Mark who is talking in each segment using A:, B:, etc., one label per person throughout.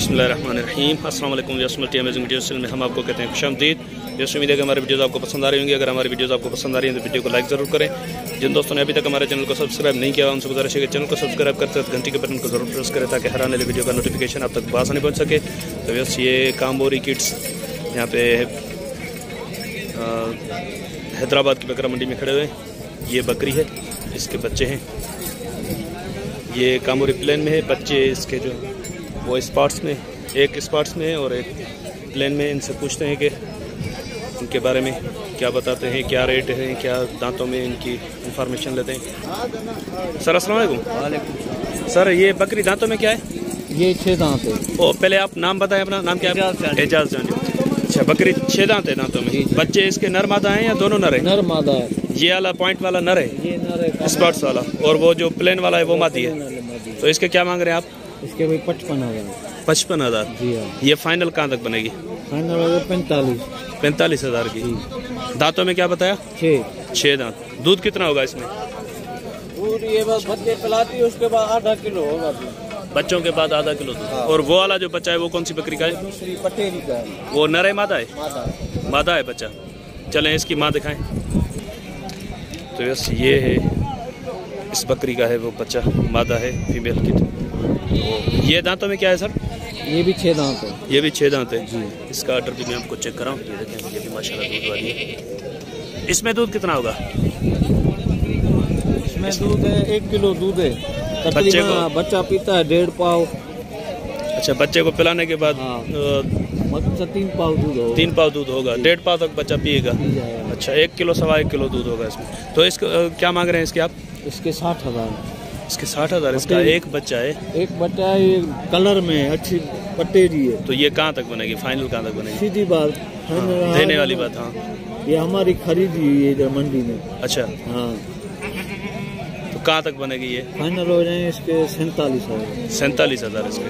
A: बिस्मिल्लाहिर्रहमानिर्रहीम। अस्सलाम वालेकुम। मल्टी अमेजिंग वीडियोस में हम आपको कहते हैं खुशामदीद। दोस्तों उम्मीद है कि हमारी वीडियोस आपको पसंद आ रही होंगी। अगर हमारी वीडियोस आपको पसंद आ रही हैं तो वीडियो को लाइक ज़रूर करें। जिन दोस्तों ने अभी तक हमारे चैनल को सब्सक्राइब नहीं किया उनसे गुजारिश है कि चैनल को सब्सक्राइब करते वक्त घंटी के बटन को जरूर प्रेस करें ताकि हर आने वाली वीडियो का नोटिफिकेशन आप तक आसानी पहुँच सके। तो बस ये कामोरी किड्स यहाँ पे हैदराबाद की बकरा मंडी में खड़े हुए हैं। ये बकरी है, इसके बच्चे हैं। ये कामोरी प्लेन में है। बच्चे इसके जो वो स्पॉट्स में, एक स्पॉट्स में है और एक प्लेन में। इनसे पूछते हैं कि इनके बारे में क्या बताते हैं, क्या रेट है, क्या दांतों में इनकी इंफॉर्मेशन लेते हैं। सर अस्सलाम वालेकुम। सर ये बकरी दांतों में क्या है?
B: ये 6 दांत है।
A: ओ पहले आप नाम बताएं, अपना नाम क्या है? एजाज जानी। अच्छा, बकरी 6 दांत है दांतों में। बच्चे इसके नर मादा हैं या दोनों नर है?
B: नर मादा है।
A: ये वाला पॉइंट वाला नर है,
B: ये नर है,
A: स्पॉट्स वाला, और वो जो प्लेन वाला है वो मादी है। तो इसके क्या मांग रहे हैं आप?
B: इसके भाई 55,000।
A: 55,000।
B: जी हाँ।
A: ये फाइनल कहाँ तक बनेगी?
B: फाइनल हो गया
A: 45,000 की। दांतों में क्या बताया? 6 दांत। दूध कितना होगा इसमें?
B: दूध ये बस बच्चे पिलाती है, उसके बाद आधा किलो होगा।
A: बच्चों के बाद आधा किलो दूध। और वो वाला जो बच्चा है वो कौन सी बकरी का है?
B: दूसरी पटेरी का है।
A: वो नर है मादा है?
B: मादा।
A: मादा है बच्चा। चलें इसकी माँ दिखाएं। तो बस ये है, इस बकरी का है वो बच्चा, मादा है, फीमेल की। तो ये दांतों में क्या है सर?
B: ये भी 6 दांत है।
A: ये भी 6 दांत है जी। इसका ऑर्डर भी मैं आपको चेक कराऊँ। ये देखें, ये भी माशाल्लाह दूध वाली है। इसमें दूध कितना होगा?
B: इसमें दूध है 1 किलो दूध है।
A: बच्चे को
B: बच्चा पीता है 1.5 पाव।
A: अच्छा, बच्चे को पिलाने के बाद
B: 3 पाव दूध होगा।
A: 3 पाव दूध होगा। 1.5 पाव तक बच्चा पिएगा। अच्छा, 1 किलो 1.25 किलो दूध होगा इसमें। तो इसको क्या मांग रहे हैं इसके आप?
B: इसके 60,000।
A: इसके 60,000। इसका एक बच्चा है?
B: एक बच्चा है, ये कलर में अच्छी पटेरी है।
A: तो ये कहाँ तक बनेगी? फाइनल कहाँ तक बनेगी?
B: सीधी बात
A: देने वाली बात। हाँ,
B: ये हमारी खरीदी हुई है इधर मंडी में।
A: अच्छा
B: हाँ।
A: तो कहाँ तक बनेगी ये?
B: फाइनल हो जाए इसके 47,000।
A: 47,000 इसके।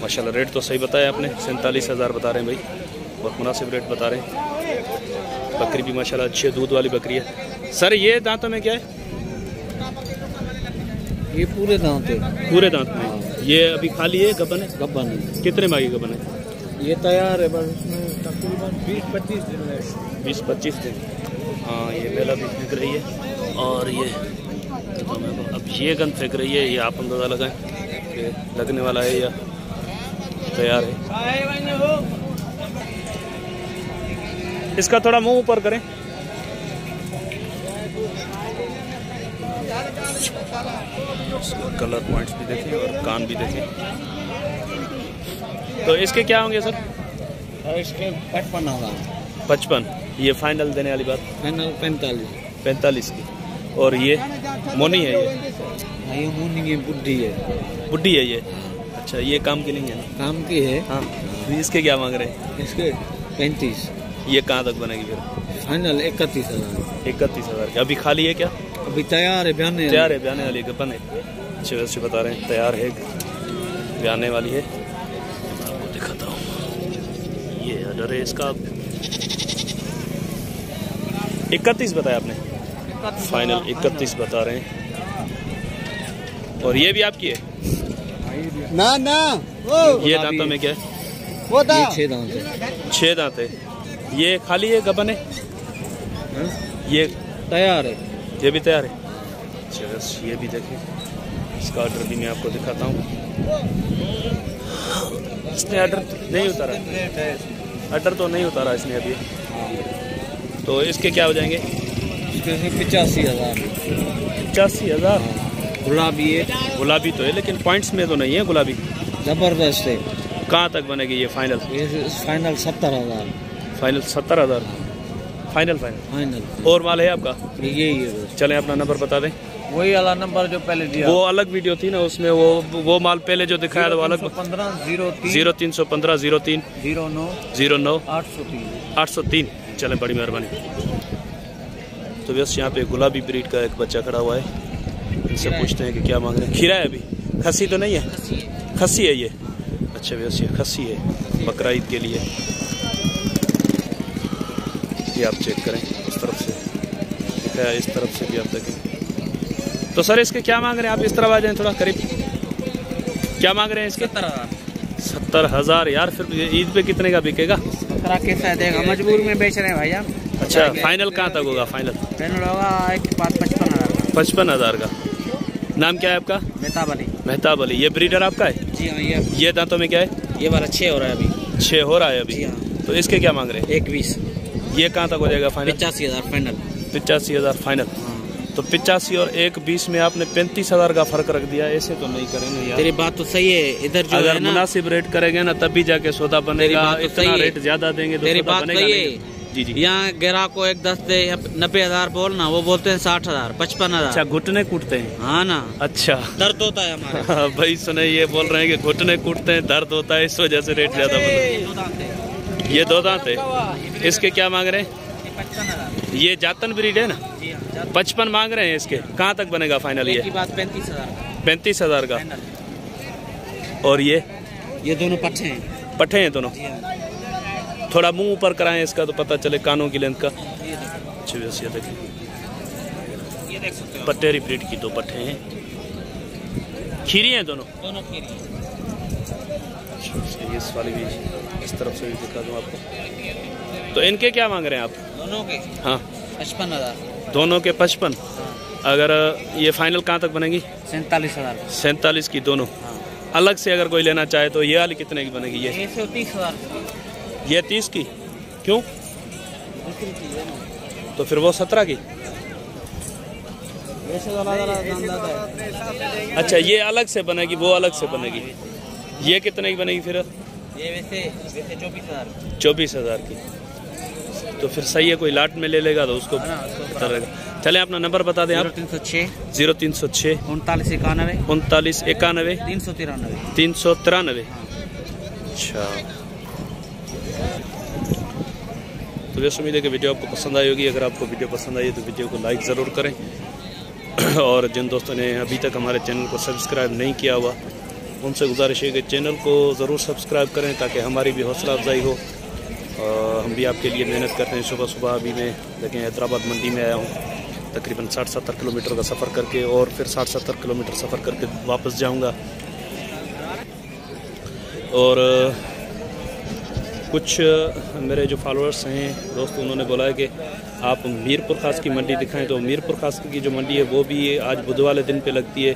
A: माशाल्लाह रेट तो सही बताया आपने। 47,000 बता रहे हैं भाई, बहुत मुनासिब रेट बता रहे हैं। बकरी भी माशाल्लाह अच्छी दूध वाली बकरी है। सर ये दांतों में क्या है?
B: ये पूरे दांत है।
A: पूरे दांत में। ये अभी खाली है, गबन है?
B: गब्बन है।
A: कितने माह की गबन है?
B: ये तैयार है, बस इसमें तकरीबन 20-25 दिन है।
A: 20-25 दिन। हाँ, ये मेला भी फेंक रही है। और ये अब ये गन फेंक रही है। ये आप अंदाज़ा लगाएं कि लगने वाला है या तैयार है। इसका थोड़ा मुंह ऊपर करें। कलर पॉइंट्स भी देखें और कान भी देखें। तो इसके क्या होंगे सर?
B: इसके 55,000।
A: 55। ये फाइनल देने वाली बात?
B: फाइनल
A: 45 की। और ये मोनी है?
B: ये मोनी की बुड्ढी है।
A: बुड्ढी है ये? अच्छा, ये काम की नहीं है ना?
B: काम की है।
A: हाँ। इसके क्या मांग रहे हैं?
B: इसके 35।
A: ये कहाँ तक बनेगी फिर?
B: फाइनल 31,000।
A: 31,000। अभी खाली है क्या?
B: अभी तैयार है, ब्याने
A: वाली गपन है। अच्छे वैसे बता रहे हैं, तैयार है, ब्याने वाली है। मैं आपको दिखाता हूँ। ये ऑर्डर है इसका। 31 बताया आपने? फाइनल 31 बता रहे हैं। और ये भी आपकी है?
B: ना
A: ये दांतों में क्या है?
B: वो 6 दांत है।
A: 6 दांत है। ये खाली है, गबन है? ये
B: तैयार है।
A: ये भी तैयार है। अच्छा, ये भी देखें, इसका ऑर्डर भी मैं आपको दिखाता हूँ। इसने ऑर्डर नहीं उतारा, ऑर्डर तो नहीं उतारा इसने अभी। तो इसके क्या हो जाएंगे?
B: इसके 85,000।
A: 85,000।
B: गुलाबी है।
A: गुलाबी तो है लेकिन पॉइंट्स में तो नहीं है गुलाबी।
B: जबरदस्त है।
A: कहाँ तक बनेगी ये फाइनल?
B: फाइनल 70,000।
A: फाइनल 70,000। फाइनल। और माल है आपका?
B: यही है।
A: चलें अपना नंबर बता दें।
B: वही वाला नंबर जो पहले दिया।
A: वो अलग वीडियो थी ना, उसमें वो माल पहले जो दिखाया था वो अलग। 0315 03 09 803। चलें, बड़ी मेहरबानी। तो बस यहाँ पे गुलाबी ब्रीड का एक बच्चा खड़ा हुआ है। इनसे पूछते हैं कि क्या मांग रहे हैं। खीरा है अभी? खस्सी तो नहीं है? खस्सी है ये। अच्छा बस ये खस्सी है बकरा ईद के लिए। ये आप चेक करें, इस तरफ से दिखाया, इस तरफ से भी आप देखें। तो सर इसके क्या मांग रहे हैं आप? इस तरफ आ जाएं थोड़ा करीब। क्या मांग रहे हैं इसके? 70,000 यार। फिर ईद पे कितने का बिकेगा?
B: बकरा कैसा देगा, मजबूर में बेच रहे हैं भैया।
A: अच्छा, फाइनल कहाँ तक होगा? फाइनल
B: होगा 55,000।
A: 55,000 का। नाम क्या है आपका?
B: मेहताब अली।
A: मेहताब अली। ये ब्रीडर आपका है?
B: जी हाँ।
A: ये दांतों में क्या है?
B: ये वाला 6 हो रहा है अभी।
A: 6 हो रहा है अभी।
B: जी हाँ।
A: तो इसके क्या मांग रहे हैं?
B: 1,20।
A: ये कहाँ तक हो जाएगा फाइनल?
B: 85,000 फाइनल।
A: 85,000 फाइनल। तो 85 और 1,20 में आपने 35,000 का फर्क रख दिया। ऐसे तो नहीं करेंगे यार।
B: तेरी बात तो सही है। इधर जो
A: अगर
B: है ना,
A: मुनासिब रेट करेंगे ना तभी जाके सौदा बनेगा।
B: तो
A: इतना रेट ज्यादा देंगे तो
B: तेरी
A: सौदा
B: बात
A: बनेगा
B: सही
A: नहीं।
B: है।
A: जी जी।
B: यहाँ ग्राहक को 10 दे 90,000 बोलना, वो बोलते हैं 60,000 55,000।
A: अच्छा, घुटने कूटते हैं?
B: हाँ ना।
A: अच्छा,
B: दर्द होता है हमारे।
A: भाई सुने, ये बोल रहे हैं कि घुटने कूटते हैं, दर्द होता है, इस वजह से रेट ज्यादा बना। ये 2 दांत है। इसके क्या मांग रहे हैं?
B: 55,000।
A: ये जातन ब्रीड है ना? 55 मांग रहे हैं इसके। कहाँ तक बनेगा फाइनल? ये
B: 35,000।
A: 35,000 का। और ये
B: दोनों पट्टे हैं।
A: पट्टे हैं दोनों। थोड़ा मुंह ऊपर कराएं इसका तो पता चले कानों की लेंथ का। अच्छी वैसे देखिए,
B: ये देख सकते हो,
A: पटेरी ब्रीड की 2 पट्टे हैं। खीरी हैं दोनों।
B: खीरी।
A: इस वाली भी इस तरफ से भी दिखा दूं आपको। तो इनके क्या मांग रहे हैं आप?
B: दोनों के?
A: हाँ,
B: 55,000।
A: दोनों के 55। अगर ये फाइनल कहाँ तक बनेगी?
B: 47,000।
A: 47 की दोनों।
B: हाँ।
A: अलग से अगर कोई लेना चाहे तो ये वाली कितने की बनेगी? ये
B: 30,000।
A: ये 30 की। क्यों? तो फिर वो 17 की। अच्छा, ये अलग से बनेगी, वो अलग से बनेगी। ये कितने की बनेगी फिर?
B: ये वैसे 24,000।
A: 24,000 की। तो फिर सही है, कोई लाट में ले लेगा तो उसको पता रहेगा। चले अपना नंबर बता दें आप।
B: 0306
A: 0306
B: 39 91
A: 39 91
B: 393।
A: 393। अच्छा, तो वैसे उम्मीद है कि वीडियो आपको पसंद आई होगी। अगर आपको वीडियो पसंद आई है तो वीडियो को लाइक ज़रूर करें। और जिन दोस्तों ने अभी तक हमारे चैनल को सब्सक्राइब नहीं किया हुआ, उनसे गुजारिश है कि चैनल को ज़रूर सब्सक्राइब करें ताकि हमारी भी हौसला अफजाई हो। हम भी आपके लिए मेहनत करते हैं। सुबह सुबह अभी मैं देखें हैदराबाद मंडी में आया हूँ, तकरीबन 60-70 किलोमीटर का सफ़र करके, और फिर 60-70 किलोमीटर सफ़र करके वापस जाऊँगा। और कुछ मेरे जो फॉलोअर्स हैं दोस्त, उन्होंने बोला है कि आप मीरपुर खास की मंडी दिखाएं। तो मीरपुर खास की जो मंडी है वो भी आज बुधवार वाले दिन पे लगती है,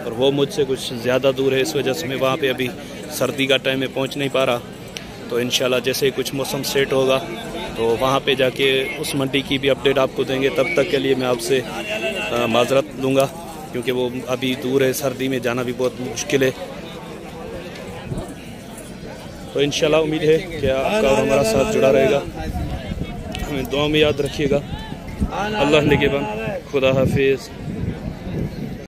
A: और वो मुझसे कुछ ज़्यादा दूर है। इस वजह से मैं वहाँ पे अभी सर्दी का टाइम में पहुँच नहीं पा रहा। तो इंशाल्लाह जैसे ही कुछ मौसम सेट होगा तो वहाँ पे जाके उस मंडी की भी अपडेट आपको देंगे। तब तक के लिए मैं आपसे माजरत लूँगा, क्योंकि वो अभी दूर है, सर्दी में जाना भी बहुत मुश्किल है। तो इंशाल्लाह उम्मीद है कि आपका और हमारा साथ जुड़ा रहेगा। हमें दुआ में याद रखिएगा। अल्लाह निगहबान। खुदा हाफिज़।